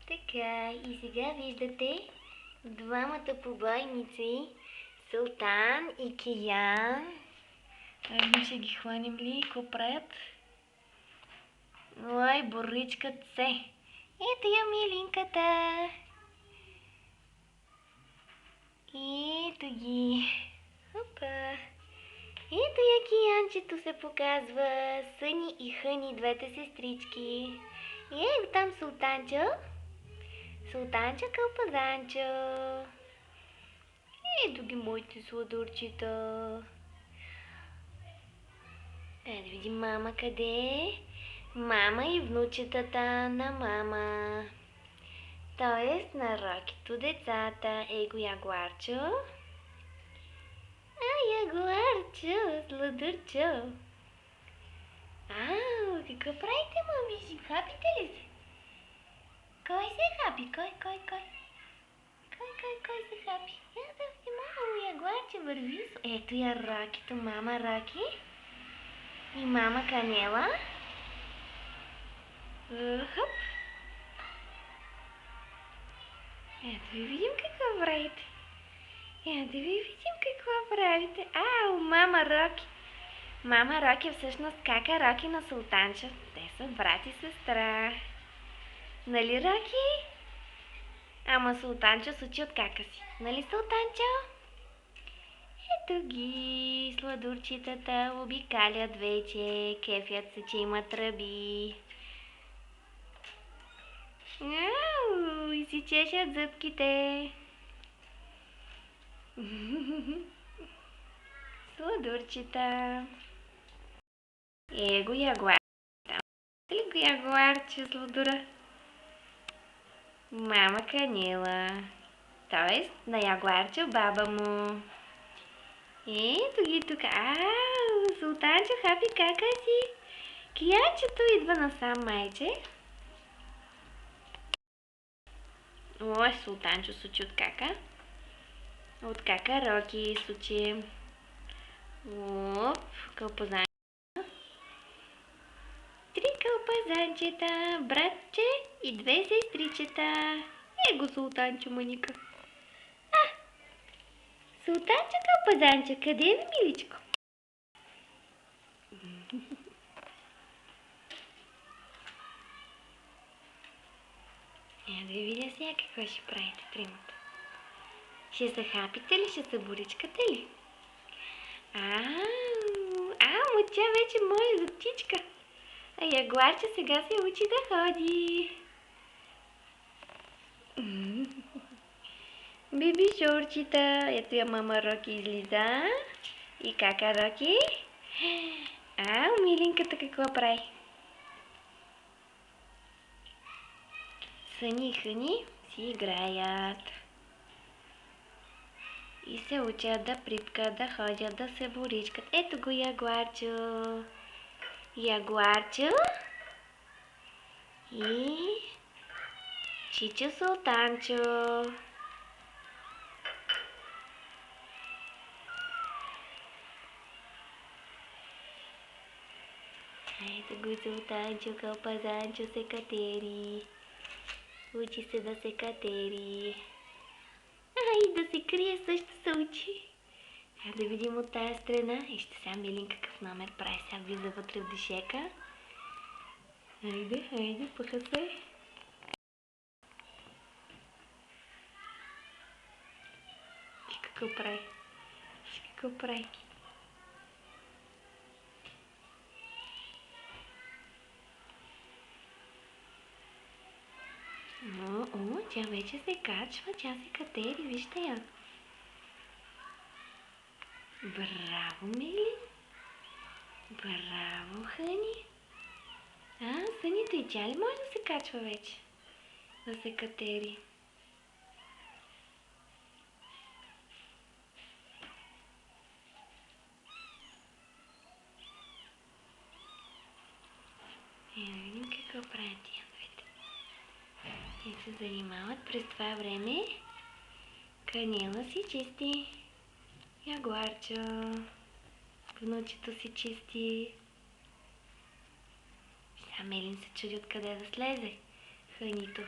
Така, и сега виждате двамата побойници, Султан и Киян. Айде ще ги хванем ли, ко правят? Ой, боричкат се. Ето я милинката. Ето ги. Опа. Ето я Киянчето се показва. Съни и Хъни, двете сестрички. И ето там Султанчо. Султанчо Кълпазанчо. Ето ги моите сладурчета. Да видим мама къде е. Мама и внучетата на мама. Тоест на Рокито децата. Его ягуарчо. Ягуарчо, сладурчо. Какво правите, мами? Си хапите ли се? Кой се хапи? Кой се хапи? Да внимавам, ягуарче върви. Ето я Рокито, мама Роки. И мама Канела. Хоп. Ето ви видим какво правите. Мама Роки. Мама Роки е всъщност кака Роки на Султанчо. Те са брат и сестра. Нали, Роки? Ама Султанчо се учи от кака си. Нали, Султанчо? Ето ги, сладурчетата обикалят вече. Кефят се, че има тръби. И си чешат зъбките. Сладурчета. Его ягуар. Ли го ягуарче, сладура? Мама Канела. Тоест на ягуарче баба му. Ето ги тук. Султанчо хапи кака си. Киянчето идва насам, майче. Ой, Султанчо сучи от кака. От кака Роки сучи. Оп, кълпазанчета. 3 кълпазанчета, братче и 2 сестричета. Его Султанчо маника. Султанчо кълпазанче, къде е, миличко? Да ви видя сега какво ще правите тримата. Ще се хапите ли, ще се боричкате ли? Тя вече може да птичка. Ягуарче сега се учи да ходи. Биби шорчета. Ето я мама Роки излиза. И кака Роки. Милинката какво прави? Съни и Хъни си играят. И се учат да припкат, да ходят, да се боричкат. Ето го ягуарчо. Ягуарчо. И чичо Султанчо. Ето го Султанчо, кълпазанчо се катери. Учи се да се катери. И да се крие също се учи. Да видим от тая страна. Ще сега Милин какъв номер прави. Сега влиза вътре в дишека. Айде, пъха се. И какво прави? Тя вече се качва, тя се катери, вижте я. Браво, Мили. Браво, Хъни. Сънито и тя ли може да се качва вече? Да се катери. Да видим какво правят тия двете. Те се занимават през това време. Канела си чисти. Ягуарчо. Внучето си чисти. Сега Мелин се чуди откъде да слезе. Хънито.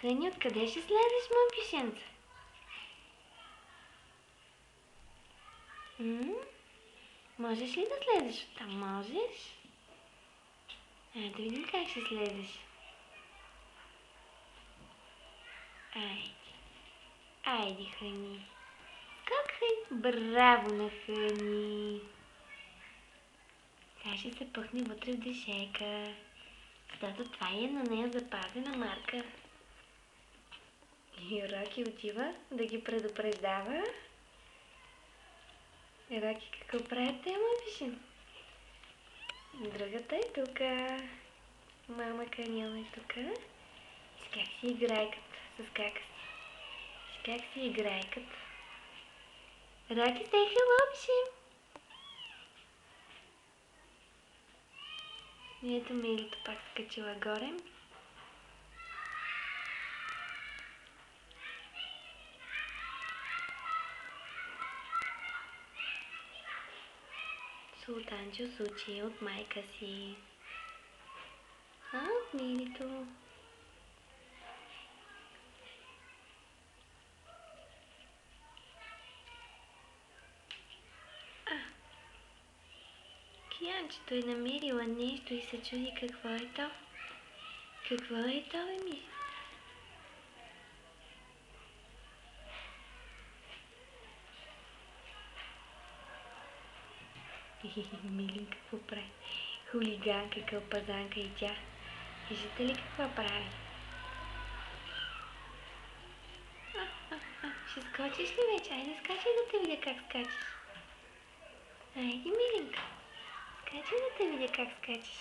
Хъни, откъде ще слезеш, момпишенце? Можеш ли да слезеш? Там можеш. Айде да видим как ще слезеш. Айде. Айде, Хъни. Скакай. Браво на Хъни. Сега ще се пъхне вътре в дешека. Защото това е на нея запазена марка. И Роки отива да ги предупреждава. Роки, какво правят те, момпишен? Другата е тука. Мама Канила е тука. С как си играйкат? С как си? С как си играйкат? Роки, say hello, пишем. И ето Милито пак скачила горе. Султанчо се учи от майка си. От Милито. Киянчето е намерила нещо и се чуди какво е то. Какво е то, ми? Милинка какво прави? Хулиганка, кълпазанка и тя. Виждате ли какво прави? Ще скочиш ли вече? Айде скачай да те видя как скачиш. Айде, Милинка. Скачай да те видя как скачиш.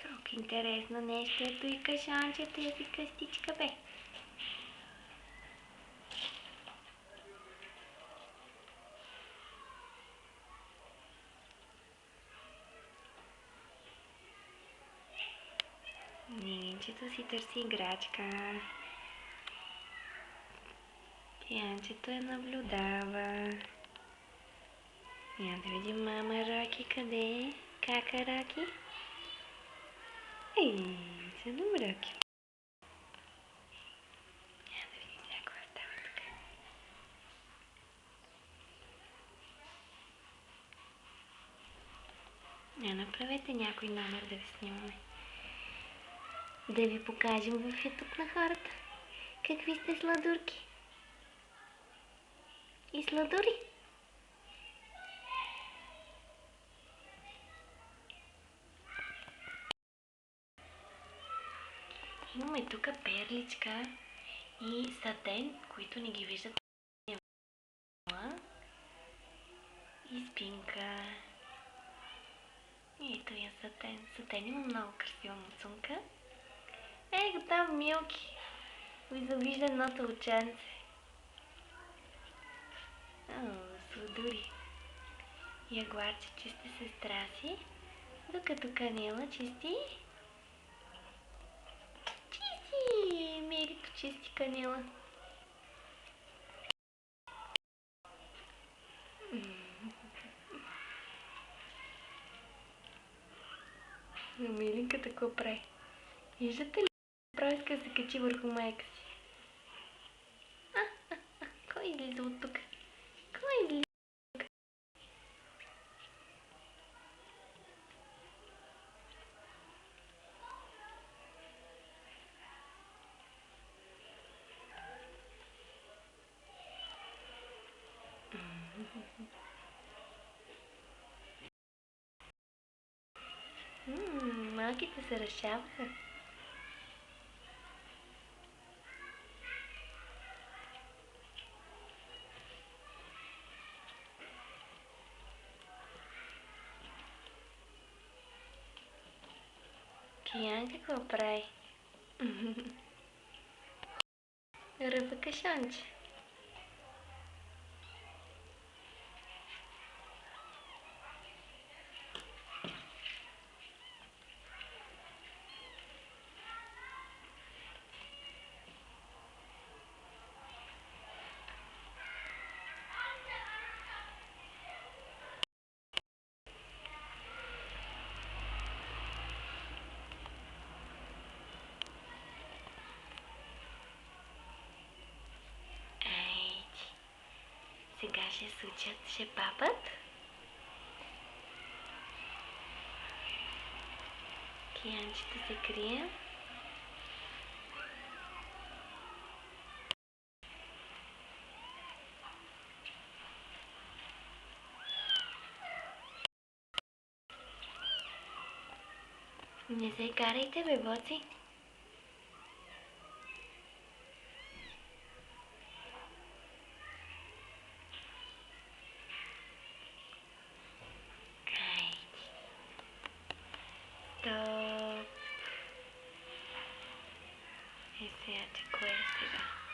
Колко интересно нещо ето и кашончето и си къстичка, бе. Нинчето си търси играчка. Янчето я наблюдава. Я да видим мама Роки къде е. Кака Роки? Седом Роки. Я да видим някой става тук. Не направете някой номер да ви снимаме. Да ви покажем в YouTube на хората. Какви сте сладурки. И сладури. Имаме тук перличка и сатен, които не ги виждат. И спинка. И ето я сатен. Сатен има много красива муцунка. Го там Милки. Завижда едното оченце. Сладури. Ягуарче чисти сестра си, докато Канила чисти. Милито чисти Канила. Милинката какво прави? Виждате ли? Прави иска да се качи върху майка си. Кой излиза от тук? Кой излиза? Малките се разшаваха. Киян какво прави? Ръба кашонче. Ще сучат, ще папат. Киянчето се крие. Не се карайте, бе, Боци. Стоп. Сега, че кое е сега?